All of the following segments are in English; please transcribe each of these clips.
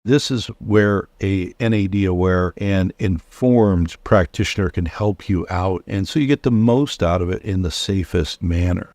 This is where a NAD-aware and informed practitioner can help you out, and so you get the most out of it in the safest manner.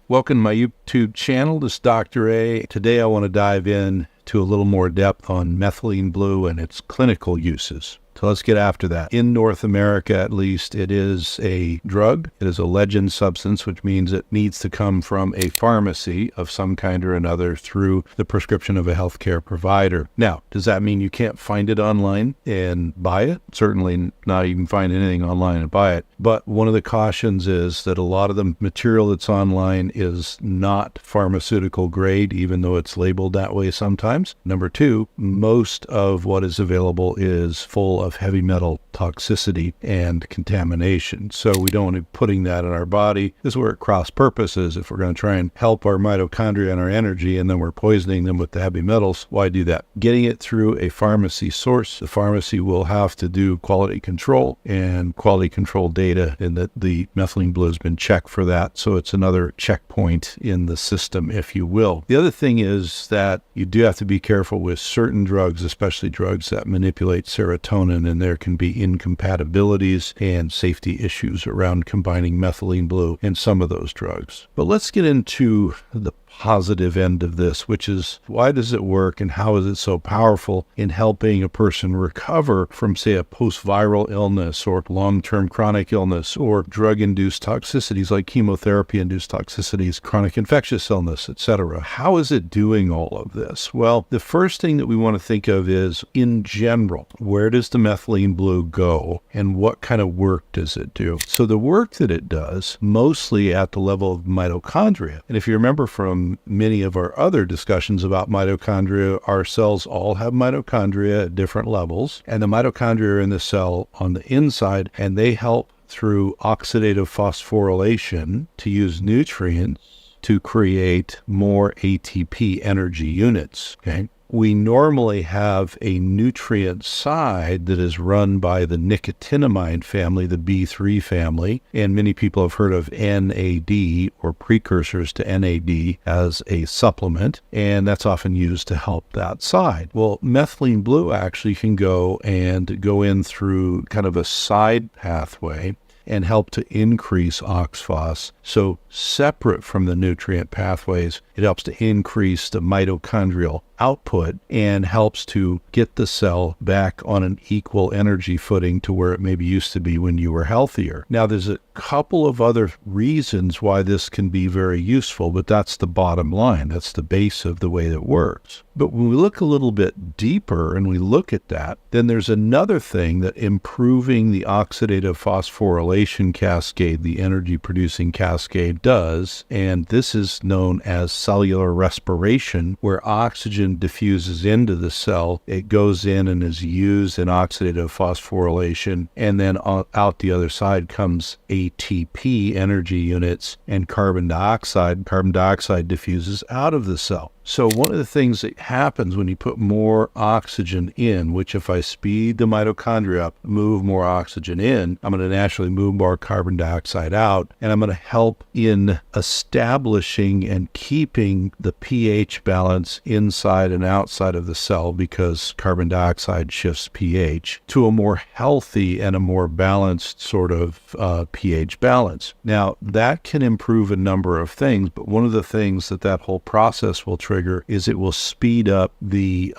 Welcome to my YouTube channel. This is Dr. A. Today I want to dive in to a little more depth on methylene blue and its clinical uses. So let's get after that. In North America, at least, it is a drug. It is a legend substance, which means it needs to come from a pharmacy of some kind or another through the prescription of a healthcare provider. Now, does that mean you can't find it online and buy it? Certainly not. You can find anything online and buy it. But one of the cautions is that a lot of the material that's online is not pharmaceutical grade, even though it's labeled that way sometimes. Number two, most of what is available is full of heavy metal toxicity and contamination. So we don't want to be putting that in our body. This is where it cross purposes. If we're going to try and help our mitochondria and our energy, and then we're poisoning them with the heavy metals, why do that? Getting it through a pharmacy source, the pharmacy will have to do quality control and quality control data, and that the methylene blue has been checked for that. So it's another checkpoint in the system, if you will. The other thing is that you do have to be careful with certain drugs, especially drugs that manipulate serotonin, and there can be incompatibilities and safety issues around combining methylene blue and some of those drugs. But let's get into the positive end of this, which is why does it work and how is it so powerful in helping a person recover from, say, a post-viral illness or long-term chronic illness or drug-induced toxicities like chemotherapy-induced toxicities, chronic infectious illness, etc. How is it doing all of this? Well, the first thing that we want to think of is, in general, where does the methylene blue go and what kind of work does it do? So the work that it does, mostly at the level of mitochondria, and if you remember from many of our other discussions about mitochondria, our cells all have mitochondria at different levels, and the mitochondria are in the cell on the inside, and they help through oxidative phosphorylation to use nutrients to create more ATP energy units, okay? We normally have a nutrient side that is run by the nicotinamide family, the B3 family, and many people have heard of NAD or precursors to NAD as a supplement, and that's often used to help that side. Well, methylene blue actually can go in through kind of a side pathway and help to increase OXPHOS. So separate from the nutrient pathways, it helps to increase the mitochondrial output and helps to get the cell back on an equal energy footing to where it maybe used to be when you were healthier. Now, there's a couple of other reasons why this can be very useful, but that's the bottom line. That's the base of the way that it works. But when we look a little bit deeper and we look at that, then there's another thing that improving the oxidative phosphorylation cascade, the energy producing cascade, does, and this is known as cellular respiration, where oxygen diffuses into the cell. It goes in and is used in oxidative phosphorylation, and then out the other side comes ATP energy units and carbon dioxide. Carbon dioxide diffuses out of the cell. So one of the things that happens when you put more oxygen in, which if I speed the mitochondria up, move more oxygen in, I'm going to naturally move more carbon dioxide out, and I'm going to help in establishing and keeping the pH balance inside and outside of the cell, because carbon dioxide shifts pH to a more healthy and a more balanced sort of pH balance. Now, that can improve a number of things, but one of the things that whole process will trigger is it will speed up the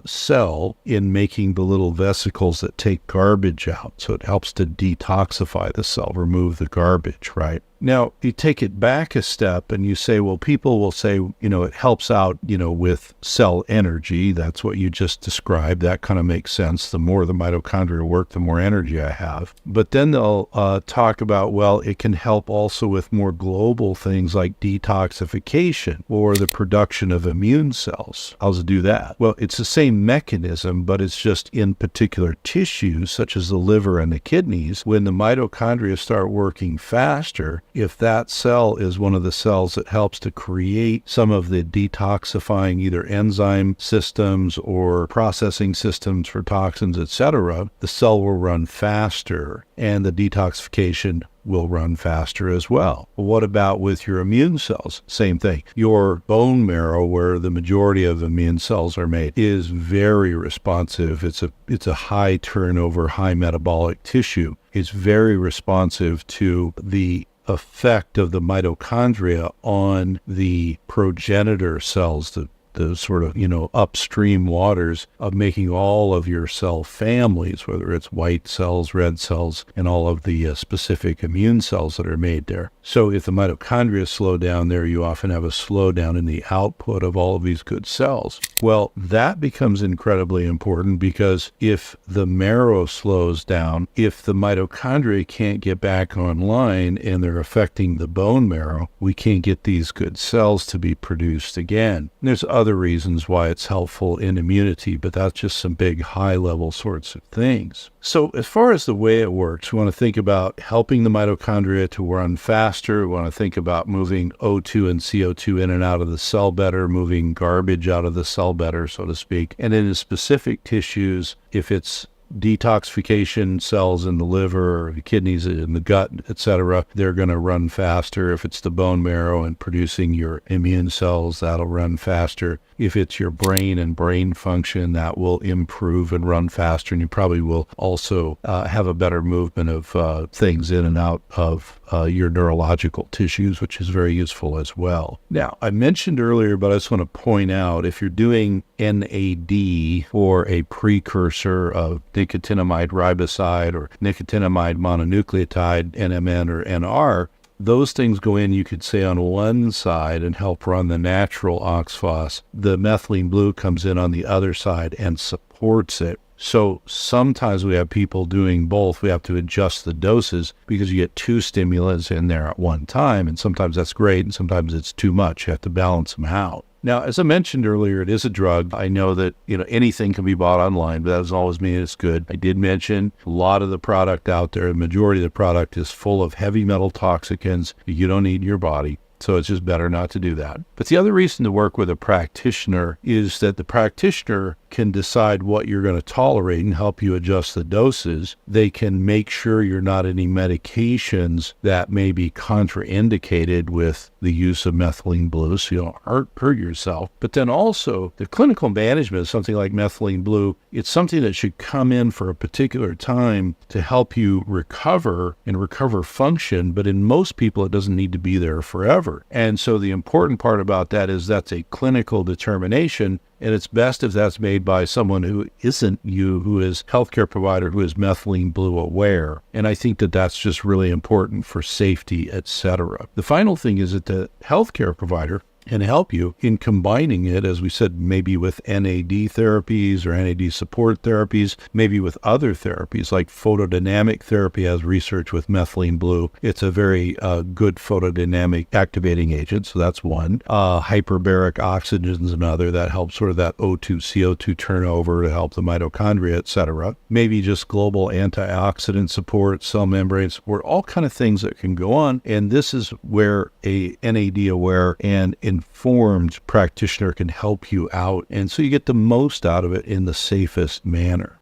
cell in making the little vesicles that take garbage out. So it helps to detoxify the cell, remove the garbage, right? Now, you take it back a step and you say, well, people will say, it helps out, with cell energy. That's what you just described. That kind of makes sense. The more the mitochondria work, the more energy I have. But then they'll talk about, well, it can help also with more global things like detoxification or the production of immune cells. How does it do that? Well, it's the same mechanism, but it's just in particular tissues, such as the liver and the kidneys. When the mitochondria start working faster, if that cell is one of the cells that helps to create some of the detoxifying either enzyme systems or processing systems for toxins, etc., the cell will run faster and the detoxification will run faster as well. What about with your immune cells? Same thing. Your bone marrow, where the majority of immune cells are made, is very responsive. It's a high turnover, high metabolic tissue. It's very responsive to the effect of the mitochondria on the progenitor cells, the sort of, upstream waters of making all of your cell families, whether it's white cells, red cells, and all of the specific immune cells that are made there. So if the mitochondria slow down there, you often have a slowdown in the output of all of these good cells. Well, that becomes incredibly important because if the marrow slows down, if the mitochondria can't get back online and they're affecting the bone marrow, we can't get these good cells to be produced again. And there's other reasons why it's helpful in immunity, but that's just some big high-level sorts of things. So as far as the way it works, we want to think about helping the mitochondria to run faster. We want to think about moving O2 and CO2 in and out of the cell better, moving garbage out of the cell better, so to speak. And in the specific tissues, if it's detoxification cells in the liver or the kidneys in the gut, etc., they're going to run faster. If it's the bone marrow and producing your immune cells, that'll run faster. If it's your brain and brain function, that will improve and run faster. And you probably will also have a better movement of things in and out of your neurological tissues, which is very useful as well. Now, I mentioned earlier, but I just want to point out, if you're doing NAD or a precursor of nicotinamide riboside or nicotinamide mononucleotide, NMN or NR, those things go in, you could say, on one side and help run the natural oxphos. The methylene blue comes in on the other side and supports it. So sometimes we have people doing both. We have to adjust the doses because you get two stimulants in there at one time, and sometimes that's great, and sometimes it's too much. You have to balance them out. Now, as I mentioned earlier, it is a drug. I know that, anything can be bought online, but that doesn't always mean it's good. I did mention a lot of the product out there, the majority of the product is full of heavy metal toxicants you don't need in your body. So it's just better not to do that. But the other reason to work with a practitioner is that the practitioner can decide what you're going to tolerate and help you adjust the doses. They can make sure you're not any medications that may be contraindicated with the use of methylene blue, so you don't hurt yourself. But then also, the clinical management of something like methylene blue, it's something that should come in for a particular time to help you recover and recover function. But in most people, it doesn't need to be there forever. And so the important part about that is that's a clinical determination. And it's best if that's made by someone who isn't you, who is a healthcare provider, who is methylene blue aware. And I think that that's just really important for safety, etc. The final thing is that the healthcare provider can help you in combining it, as we said, maybe with NAD therapies or NAD support therapies, maybe with other therapies like photodynamic therapy has research with methylene blue. It's a very good photodynamic activating agent, so that's one. Hyperbaric oxygen is another that helps sort of that O2, CO2 turnover to help the mitochondria, etc. Maybe just global antioxidant support, cell membrane support, all kind of things that can go on. And this is where a NAD aware and informed practitioner can help you out. And so you get the most out of it in the safest manner.